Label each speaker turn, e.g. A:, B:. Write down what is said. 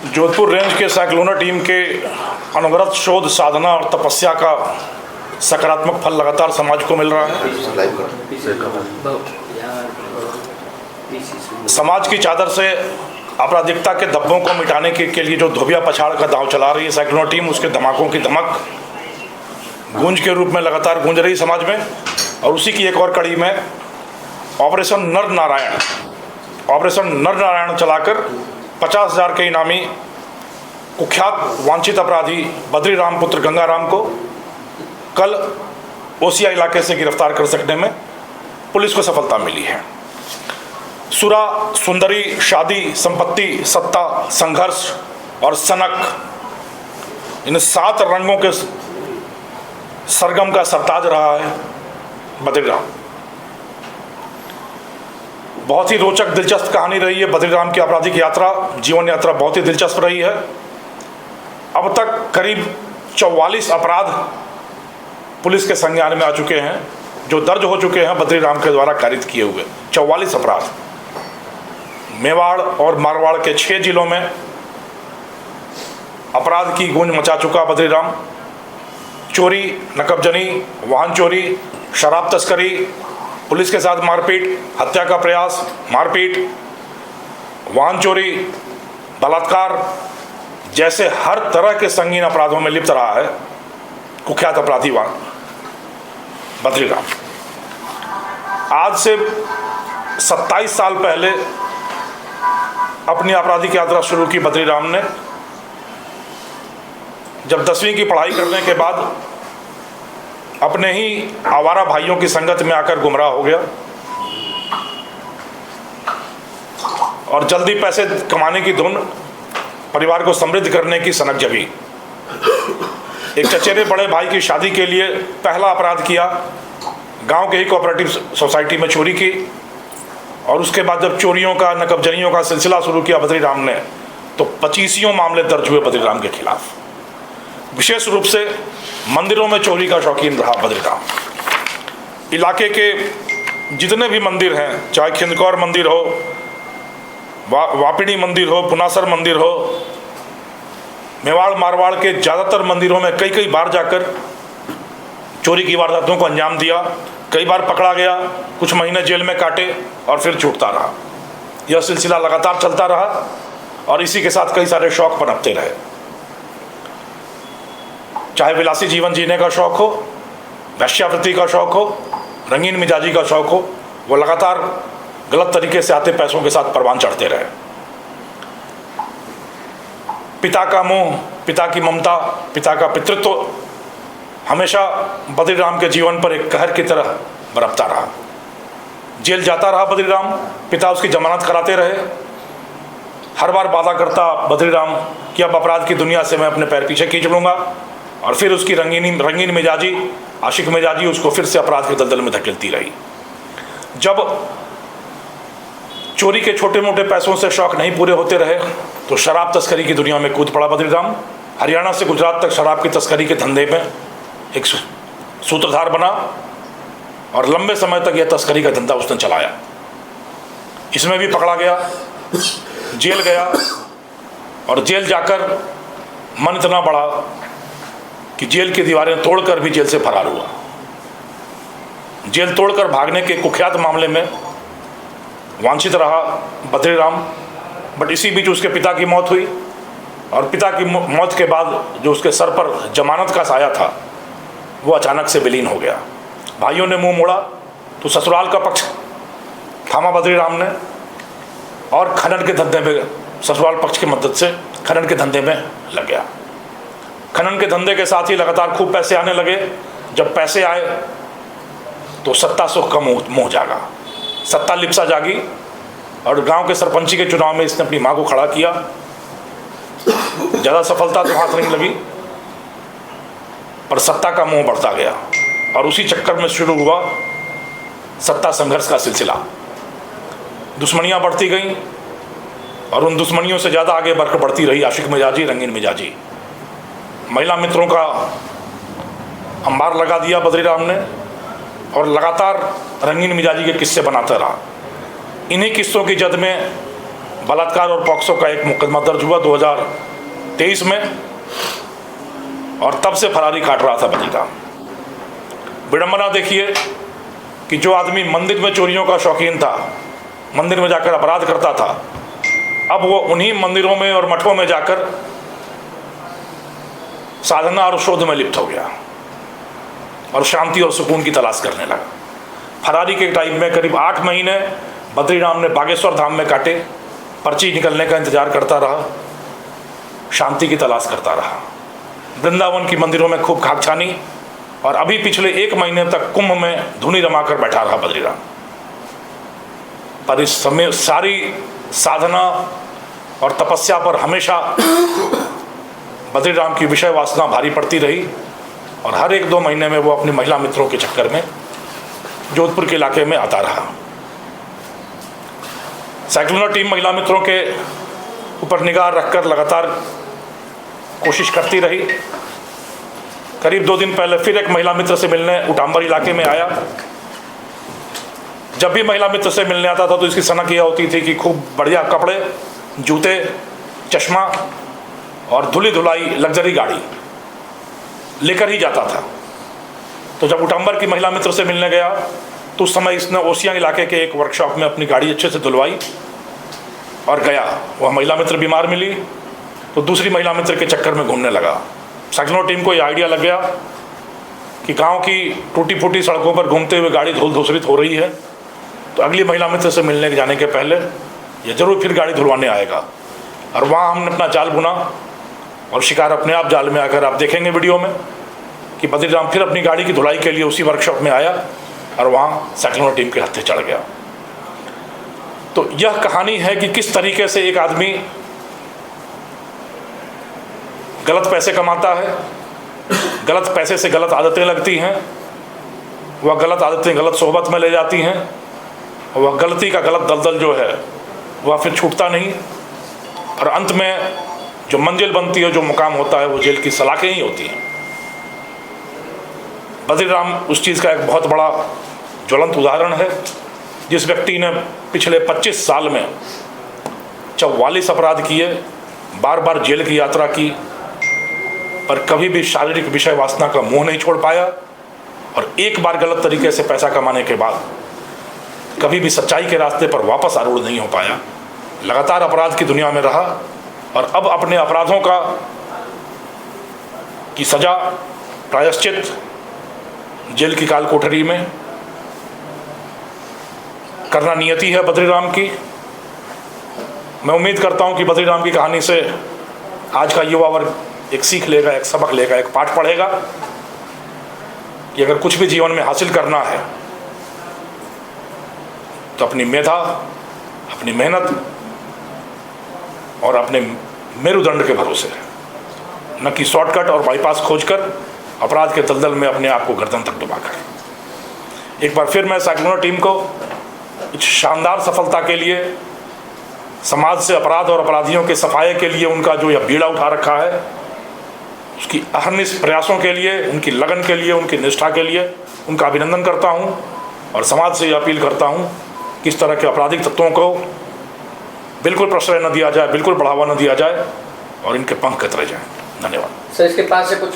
A: Jodhpur range के साइक्लोना team के अनवरत शोध साधना और तपस्या का सकारात्मक फल लगातार समाज को मिल रहा है। समाज की चादर से आपराधिकता के धब्बों को मिटाने के लिए जो धोबिया पछाड़ का दांव चला रही है साइक्लोना टीम, उसके धमाकों की धमक गूंज के रूप में लगातार गूंज रही समाज में। और उसी की एक और कड़ी में ऑपरेशन नर नारायण चलाकर 50,000 के इनामी कुख्यात वांछित अपराधी बद्रीराम पुत्र गंगाराम को कल ओसिया इलाके से गिरफ्तार कर सकने में पुलिस को सफलता मिली है। सुरा, सुंदरी, शादी, संपत्ति, सत्ता, संघर्ष और सनक, इन 7 रंगों के सरगम का सरताज रहा है बद्रीराम। बहुत ही रोचक दिलचस्प कहानी रही है बद्रीराम की आपराधिक यात्रा, जीवन यात्रा बहुत ही दिलचस्प रही है। अब तक करीब 44 अपराध पुलिस के संज्ञान में आ चुके हैं, जो दर्ज हो चुके हैं बद्रीराम के द्वारा कारित किए हुए 44 अपराध। मेवाड़ और मारवाड़ के 6 जिलों में अपराध की गूंज मचा चुका बद्रीराम। चोरी, नकबजनी, वाहन चोरी, शराब तस्करी, पुलिस के साथ मारपीट, हत्या का प्रयास, मारपीट, वाहन चोरी, बलात्कार जैसे हर तरह के संगीन अपराधों में लिप्त रहा है कुख्यात अपराधी बद्रीराम। आज से 27 साल पहले अपनी आपराधिक यात्रा शुरू की बद्रीराम ने। जब 10वीं की पढ़ाई करने के बाद अपने ही आवारा भाइयों की संगत में आकर गुमराह हो गया और जल्दी पैसे कमाने की धुन, परिवार को समृद्ध करने की सनक जगी। एक चचेरे बड़े भाई की शादी के लिए पहला अपराध किया, गांव के ही कोऑपरेटिव सोसाइटी में चोरी की। और उसके बाद जब चोरियों का, नकबजनियों का सिलसिला शुरू किया बद्रीराम ने, तो 25 मामले दर्ज हुए बद्रीराम के खिलाफ। विशेष रूप से मंदिरों में चोरी का शौकीन रहा बद्रीराम। इलाके के जितने भी मंदिर हैं, चाहे खिंदकौर मंदिर हो, वापिनी मंदिर हो, पुनासर मंदिर हो, मेवाड़ मारवाड़ के ज़्यादातर मंदिरों में कई बार जाकर चोरी की वारदातों को अंजाम दिया। कई बार पकड़ा गया, कुछ महीने जेल में काटे और फिर छूटता रहा। यह सिलसिला लगातार चलता रहा और इसी के साथ कई सारे शौक पनपते रहे। चाहे विलासी जीवन जीने का शौक हो, वैश्यावृत्ति का शौक हो, रंगीन मिजाजी का शौक हो, वो लगातार गलत तरीके से आते पैसों के साथ परवान चढ़ते रहे। पिता का मोह, पिता की ममता, पिता का पितृत्व हमेशा बद्रीराम के जीवन पर एक कहर की तरह बरपता रहा। जेल जाता रहा बद्रीराम, पिता उसकी जमानत कराते रहे। हर बार वादा करता बद्रीराम कि अब अपराध की दुनिया से मैं अपने पैर पीछे खींच लूँगा, और फिर उसकी रंगीन मिजाजी, आशिक मिजाजी उसको फिर से अपराध के दलदल में धकेलती रही। जब चोरी के छोटे मोटे पैसों से शौक नहीं पूरे होते रहे तो शराब तस्करी की दुनिया में कूद पड़ा बद्रीराम। हरियाणा से गुजरात तक शराब की तस्करी के धंधे में एक सूत्रधार बना और लंबे समय तक यह तस्करी का धंधा उसने चलाया। इसमें भी पकड़ा गया, जेल गया, और जेल जाकर मन इतना बढ़ा कि जेल की दीवारें तोड़कर भी जेल से फरार हुआ। जेल तोड़कर भागने के कुख्यात मामले में वांछित रहा बद्रीराम। बट इसी बीच उसके पिता की मौत हुई, और पिता की मौत के बाद जो उसके सर पर जमानत का साया था वो अचानक से विलीन हो गया। भाइयों ने मुंह मोड़ा तो ससुराल का पक्ष थामा बद्रीराम ने, और खनन के धंधे में, ससुराल पक्ष की मदद से खनन के धंधे में लग गया। खनन के धंधे के साथ ही लगातार खूब पैसे आने लगे। जब पैसे आए तो सत्ता सुख का मोह जागा, सत्ता लिप्सा जागी, और गांव के सरपंची के चुनाव में इसने अपनी मां को खड़ा किया। ज़्यादा सफलता तो हाथ नहीं लगी, पर सत्ता का मोह बढ़ता गया, और उसी चक्कर में शुरू हुआ सत्ता संघर्ष का सिलसिला। दुश्मनियाँ बढ़ती गईं, और उन दुश्मनियों से ज़्यादा आगे बढ़ती रही आशिक मिजाजी, रंगीन मिजाजी। महिला मित्रों का अंबार लगा दिया बद्रीराम ने, और लगातार रंगीन मिजाजी के किस्से बनाता रहा। इन्हीं किस्सों की जद में बलात्कार और पॉक्सो का एक मुकदमा दर्ज हुआ 2023 में, और तब से फरारी काट रहा था बद्रीराम। विडंबना देखिए कि जो आदमी मंदिर में चोरियों का शौकीन था, मंदिर में जाकर अपराध करता था, अब वो उन्हीं मंदिरों में और मठों में जाकर साधना और शोध में लिप्त हो गया और शांति और सुकून की तलाश करने लगा। फरारी के टाइम में करीब 8 महीने बद्रीराम ने बागेश्वर धाम में काटे, पर्ची निकलने का इंतजार करता रहा, शांति की तलाश करता रहा। वृंदावन की मंदिरों में खूब खाक छानी, और अभी पिछले 1 महीने तक कुंभ में धुनी रमाकर बैठा रहा बद्रीराम। पर इस समय सारी साधना और तपस्या पर हमेशा बद्रीराम की विषय वासना भारी पड़ती रही, और हर 1-2 महीने में वो अपनी महिला मित्रों के चक्कर में जोधपुर के इलाके में आता रहा। साइक्लोनर टीम महिला मित्रों के ऊपर निगाह रखकर लगातार कोशिश करती रही। करीब 2 दिन पहले फिर एक महिला मित्र से मिलने उटाम्बर इलाके में आया। जब भी महिला मित्र से मिलने आता था तो इसकी सनक यह होती थी कि खूब बढ़िया कपड़े, जूते, चश्मा और धुली धुलाई लग्जरी गाड़ी लेकर ही जाता था। तो जब उटाम्बर की महिला मित्र से मिलने गया तो उस समय इसने ओसियां इलाके के एक वर्कशॉप में अपनी गाड़ी अच्छे से धुलवाई और गया। वह महिला मित्र बीमार मिली तो दूसरी महिला मित्र के चक्कर में घूमने लगा। साइक्लोनर टीम को यह आइडिया लग गया कि गांव की टूटी फूटी सड़कों पर घूमते हुए गाड़ी धूल धूसरित हो रही है, तो अगली महिला मित्र से मिलने के जाने के पहले ये जरूर फिर गाड़ी धुलवाने आएगा। और वहाँ हमने अपना जाल बुना और शिकार अपने आप जाल में आकर, आप देखेंगे वीडियो में कि बद्रीराम फिर अपनी गाड़ी की धुलाई के लिए उसी वर्कशॉप में आया और वहाँ साइक्लोनर टीम के हत्थे चढ़ गया। तो यह कहानी है कि किस तरीके से एक आदमी गलत पैसे कमाता है, गलत पैसे से गलत आदतें लगती हैं, वह गलत आदतें गलत सोहबत में ले जाती हैं, और वह गलती का गलत दलदल जो है वह फिर छूटता नहीं, और अंत में जो मंजिल बनती है, जो मुकाम होता है, वो जेल की सलाखें ही होती हैं। बद्रीराम उस चीज़ का एक बहुत बड़ा ज्वलंत उदाहरण है, जिस व्यक्ति ने पिछले 25 साल में 44 अपराध किए, बार बार जेल की यात्रा की, पर कभी भी शारीरिक विषय वासना का मुंह नहीं छोड़ पाया, और एक बार गलत तरीके से पैसा कमाने के बाद कभी भी सच्चाई के रास्ते पर वापस आरूढ़ नहीं हो पाया। लगातार अपराध की दुनिया में रहा, और अब अपने अपराधों की सजा, प्रायश्चित जेल की काल कोठरी में करना नियति है बद्रीराम की। मैं उम्मीद करता हूं कि बद्रीराम की कहानी से आज का युवा वर्ग एक सीख लेगा, एक सबक लेगा, एक पाठ पढ़ेगा कि अगर कुछ भी जीवन में हासिल करना है तो अपनी मेधा, अपनी मेहनत और अपने मेरुदंड के भरोसे, न कि शॉर्टकट और बाईपास खोजकर अपराध के दलदल में अपने आप को गर्दन तक डुबाकर। एक बार फिर मैं साइक्लोनर टीम को इस शानदार सफलता के लिए, समाज से अपराध और अपराधियों के सफाये के लिए उनका जो यह बीड़ा उठा रखा है, उसकी अहर्निश प्रयासों के लिए, उनकी लगन के लिए, उनकी निष्ठा के लिए उनका अभिनंदन करता हूं, और समाज से यह अपील करता हूं कि इस तरह के आपराधिक तत्वों को बिल्कुल प्रश्रय न दिया जाए, बिल्कुल बढ़ावा न दिया जाए, और इनके पंख कतरे जाएं। धन्यवाद।
B: सर, इसके पास से कुछ